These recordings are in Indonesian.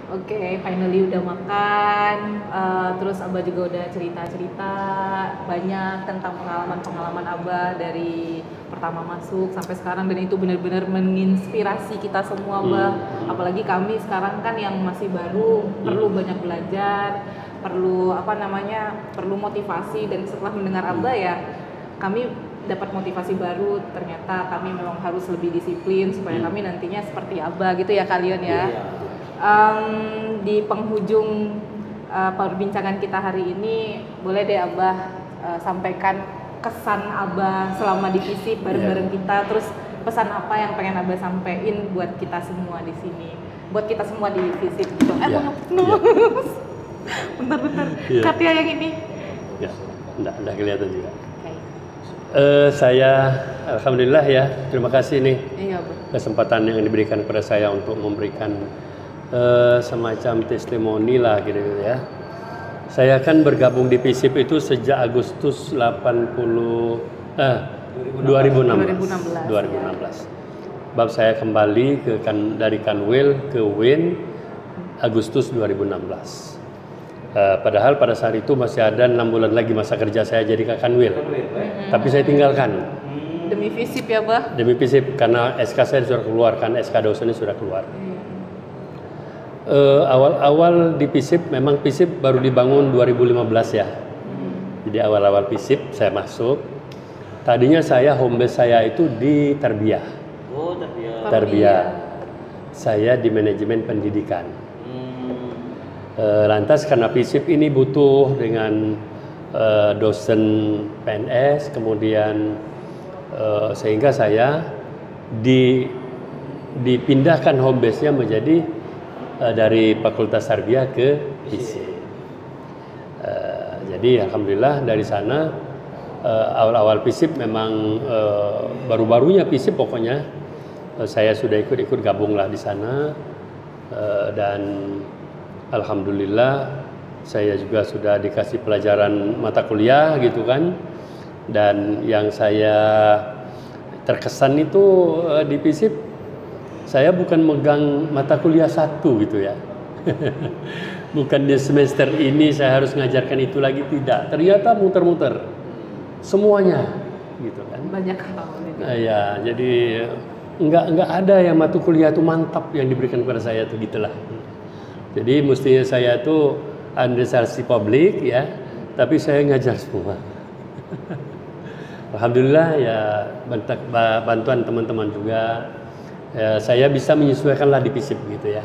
Oke, finally udah makan. Terus Abah juga udah cerita-cerita banyak tentang pengalaman-pengalaman Abah dari pertama masuk sampai sekarang, dan itu benar-benar menginspirasi kita semua, Abah. Apalagi kami sekarang kan yang masih baru, perlu banyak belajar, perlu perlu motivasi, dan setelah mendengar Abah ya kami dapat motivasi baru. Ternyata kami memang harus lebih disiplin supaya kami nantinya seperti Abah gitu ya kalian ya. Di penghujung perbincangan kita hari ini, boleh deh Abah sampaikan kesan Abah selama di FISIP bareng-bareng kita, terus pesan apa yang pengen Abah sampein buat kita semua di sini, buat kita semua di FISIP gitu. Bentar, Katia yang ini. Ya, enggak kelihatan juga. Saya alhamdulillah ya, terima kasih nih kesempatan yang diberikan kepada saya untuk memberikan semacam testimoni lah gitu ya. Saya kan bergabung di FISIP itu sejak Agustus 2016. Bab saya kembali dari Kanwil ke WIN Agustus 2016. Padahal pada saat itu masih ada 6 bulan lagi masa kerja saya jadi ke Kanwil. Tapi saya tinggalkan. Demi FISIP ya, Bah? Demi FISIP, karena SK saya sudah keluar, kan SK dosennya sudah keluar. Awal-awal di FISIP, memang FISIP baru dibangun 2015 ya. Jadi awal-awal FISIP saya masuk. Tadinya home base saya itu di Tarbiyah. Tarbiyah. Saya di manajemen pendidikan. Lantas karena FISIP ini butuh dengan dosen PNS, kemudian sehingga saya dipindahkan home base-nya menjadi dari Fakultas Tarbiyah ke FISIP. Jadi alhamdulillah dari sana awal-awal FISIP memang baru-barunya FISIP pokoknya saya sudah ikut gabunglah di sana, dan alhamdulillah saya juga sudah dikasih pelajaran mata kuliah gitu kan. Dan yang saya terkesan itu di FISIP, saya bukan megang mata kuliah satu gitu ya. Bukan di semester ini saya harus ngajarkan itu lagi, tidak. Ternyata muter-muter semuanya gitu kan. Banyak hal gitu. Ya, jadi enggak ada yang mata kuliah itu mantap yang diberikan kepada saya tuh gitulah. Jadi mestinya saya tuh administrasi publik ya, tapi saya ngajar semua. Alhamdulillah ya, bantuan teman-teman juga ya, saya bisa menyesuaikanlah di FISIP gitu ya.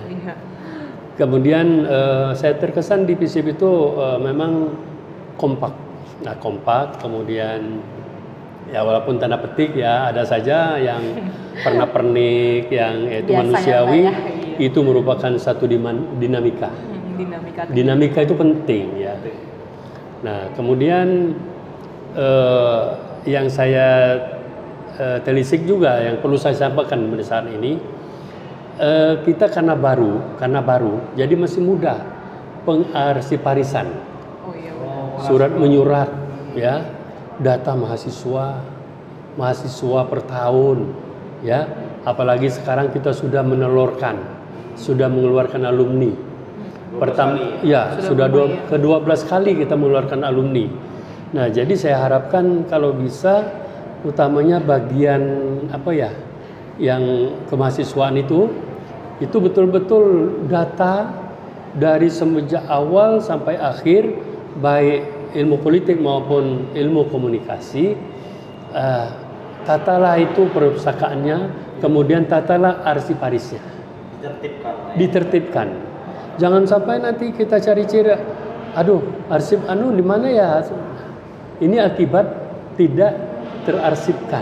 Kemudian saya terkesan di FISIP itu memang kompak. Nah kompak, kemudian ya walaupun tanda petik ya ada saja yang pernak-pernik yang itu manusiawi ya, itu merupakan satu dinamika. Dinamika itu penting ya. Nah kemudian yang saya telisik juga yang perlu saya sampaikan pada saat ini, kita karena baru jadi masih mudah pengarsiparisan, surat menyurat ya, data mahasiswa per tahun ya, apalagi sekarang kita sudah mengeluarkan alumni pertama ya, sudah ke-12 kali kita mengeluarkan alumni. Nah jadi saya harapkan kalau bisa utamanya bagian yang kemahasiswaan itu betul-betul data dari semenjak awal sampai akhir, baik ilmu politik maupun ilmu komunikasi, tatalah itu perpustakaannya, kemudian tatalah arsiparisnya, ditertibkan. Jangan sampai nanti kita cari-cari, aduh arsip di mana ya? Ini akibat tidak terarsipkan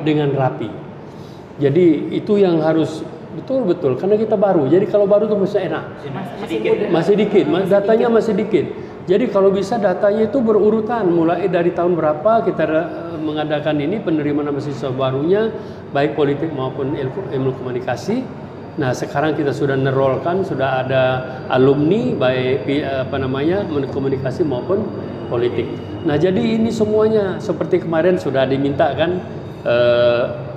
dengan rapi. Jadi itu yang harus betul-betul, karena kita baru. Jadi kalau baru itu masih enak. Masih dikit, datanya masih dikit. Jadi kalau bisa datanya itu berurutan, mulai dari tahun berapa kita mengadakan ini penerimaan mahasiswa barunya, baik politik maupun ilmu komunikasi. Nah sekarang kita sudah nerolkan, sudah ada alumni baik komunikasi maupun politik. Nah jadi ini semuanya seperti kemarin sudah diminta kan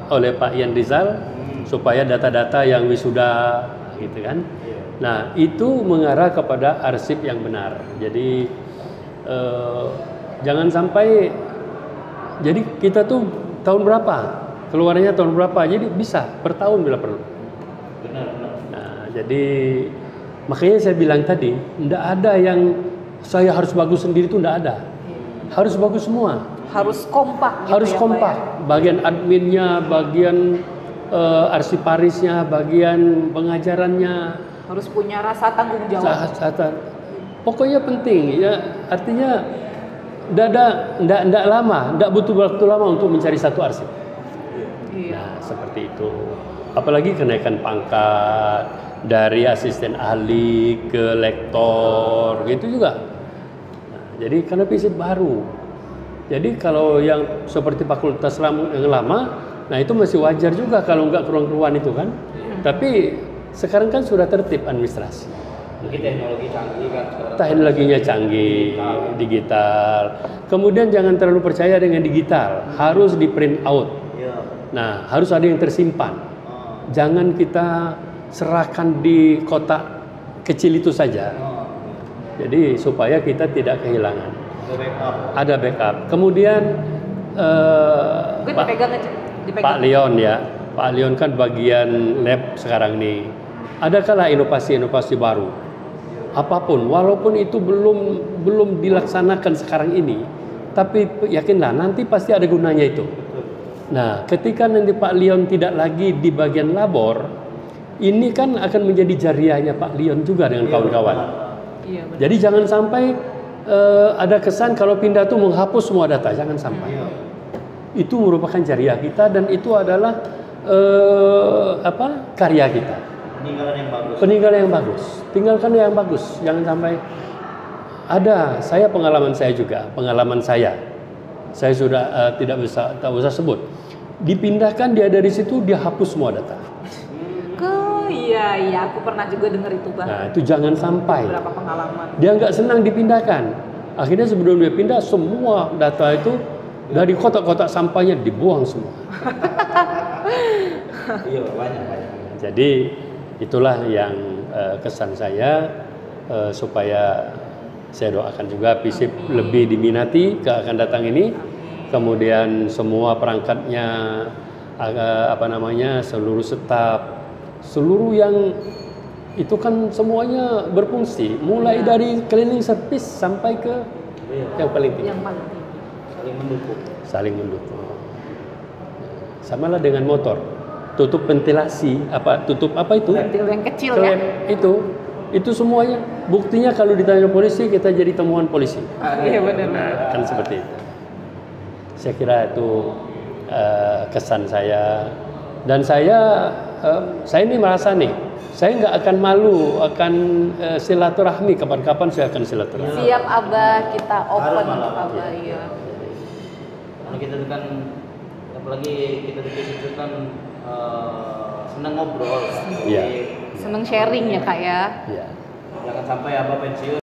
oleh Pak Ian Rizal, supaya data-data yang wisuda gitu kan. Nah, itu mengarah kepada arsip yang benar. Jadi jangan sampai, jadi kita tuh tahun berapa, keluarnya tahun berapa, jadi bisa per tahun bila perlu. Nah, jadi makanya saya bilang tadi, tidak ada yang saya harus bagus sendiri, itu tidak ada. Harus bagus semua. Harus kompak. Gitu harus ya, kompak. Pak, ya? Bagian adminnya, bagian arsiparisnya, bagian pengajarannya. Harus punya rasa tanggung jawab. Pokoknya penting ya. Artinya tidak lama, tidak butuh waktu lama untuk mencari satu arsip. Iya. Nah, seperti itu. Apalagi kenaikan pangkat dari asisten ahli ke lektor, gitu juga. Nah, jadi karena prinsip baru. Jadi kalau yang seperti fakultas yang lama, nah itu masih wajar juga kalau nggak keruan-keruan itu kan. Tapi sekarang kan sudah tertib administrasi. Mungkin teknologi canggih kan sekarang. Teknologinya canggih, digital. Kemudian jangan terlalu percaya dengan digital, harus di print out. Nah, harus ada yang tersimpan. Jangan kita serahkan di kotak kecil itu saja. Jadi supaya kita tidak kehilangan. Ada backup. Kemudian Pak Leon ya, Pak Leon kan bagian lab sekarang nih. Adakah inovasi-inovasi baru? Apapun, walaupun itu belum dilaksanakan sekarang ini, tapi yakinlah nanti pasti ada gunanya itu. Nah, ketika nanti Pak Leon tidak lagi di bagian labor, ini kan akan menjadi jariahnya Pak Leon juga dengan kawan-kawan. Jadi jangan sampai ada kesan kalau pindah itu menghapus semua data, jangan sampai. Itu merupakan jariah kita dan itu adalah karya kita. Peninggalan yang bagus. Tinggalkan yang bagus, jangan sampai ada. Pengalaman saya sudah tak usah sebut. Dipindahkan dia dari situ, dia hapus semua data. Iya, aku pernah juga dengar itu, Bang. Nah, itu jangan sampai. Beberapa pengalaman. Dia nggak senang dipindahkan. Akhirnya sebelum dia pindah, semua data itu dari kotak-kotak sampahnya dibuang semua. Iya, banyak. Jadi itulah yang kesan saya, supaya saya doakan juga FISIP lebih diminati ke akan datang ini. Kemudian semua perangkatnya, seluruh staf, seluruh yang itu kan semuanya berfungsi, mulai dari cleaning service sampai ke yang paling tinggi. Saling mendukung. Samalah dengan motor, tutup ventilasi, tutup itu? Ventil yang kecil Klep, ya. Itu semuanya. Buktinya kalau ditanya polisi, kita jadi temuan polisi. Iya benar. Nah, kan seperti itu. Saya kira itu kesan saya. Dan saya ini merasa nih, saya nggak akan malu akan silaturahmi, kapan-kapan saya akan silaturahmi. Siap Abah, kita open untuk Abah, iya. Karena kita tuh kan, apalagi kita itu kan senang ngobrol. Iya. Seneng sharing ya Kak ya. Iya. Jangan sampai Abah pensiun